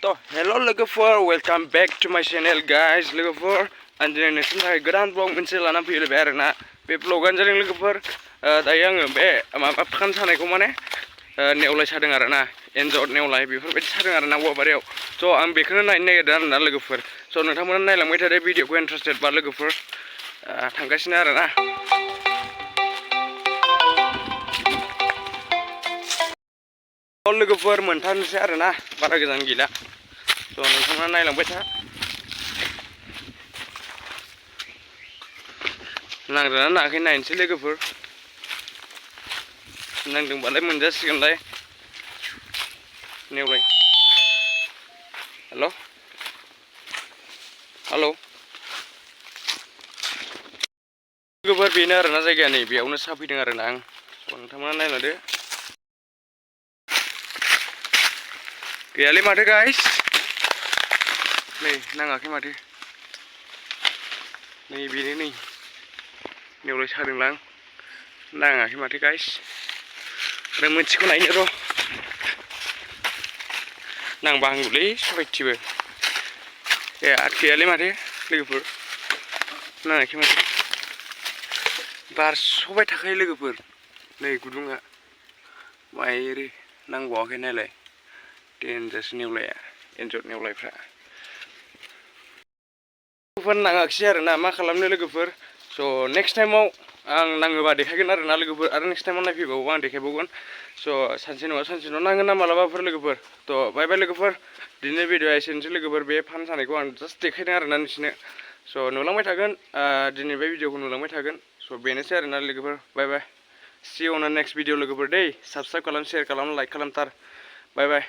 तो हेलो लोगोफोर welcome back to माय चैनल गाइस लोगोफोर आं दिनै नोंसोरनि थाखाय गोदान ब्लग मोनसे लाना फैलायबाय आरोना बे ब्लगानो जादों लोगोफोर दायो आङो बे माबा फान सानायखौ माने नेवलाय सादों आरोना एन्जर नेवलाय बेफोरबायदि सादों आरोना औवाबारियाव स' आं बेखौनो नायनो नागिरदों आरोना लोगोफोर स' नोंथांमोना नायलांबाय थादो भिडिअखौ इन्टारेस्टेड बा लोगोफोर थांगासिनो आरोना लोगोफोर मोनथारनोसै आरोना बारा गोजान गैला स' नोंथांमोना नायलांबाय था नांदोंना नाङाखै नायनोसै लोगोफोर नांदोंबालाय मोनजासिगोनलाय नेवलाय हेल' लोगोफोर बेनो आरोना जायगाया नै बेयावनो साफैदों आरोना आं नोंथांमोना नायलांदो गैयालै माथो गाइस नै नाङाखै माथो नै बेनो नै नेवलाय सादोंलां नाङाखै माथो गाइस आरो मोनसेखौ नायनो र' नांबा हांगौलै सबायथिबो गैयालै माथो लोगोफोर नाङाखै माथो बारस'बाय थाखायो लोगोफोर नै गुदुङा माइरि नांबावाखै नायलाय देन्जारसो नेवलाया एन्जर नेवलायफ्रा लोगोफोर नाङाखिसै आरोना मा खालामनो लोगोफोर स' नेक्स्ट टाइमाव आं नाङोबा देखायगोन आरोना लोगोफोर आरो नेक्स्ट टाइमाव नायफैबावोबा आं देखायबावगोन स' सानसे नङा सानसेनाव नाङो ना मालाबाफोर लोगोफोर थ' बाय बाय लोगोफोर दिनै भिडिअ'आ एसेनोसै लोगोफोर बे फान सानायखौ आं जास्ट देखायदों आरोना नोंसिनो स' नुलांबाय थागोन दिनै बे भिडिअ'खौ नुलांबाय थागोन स' बेनोसै आरोना लोगोफोर बाय बाय सि इउ अन नेक्स्ट भिडिअ लोगोफोर दै साबस्क्राइब खालाम शेयार खालाम लाइक खालामथार बाय बाय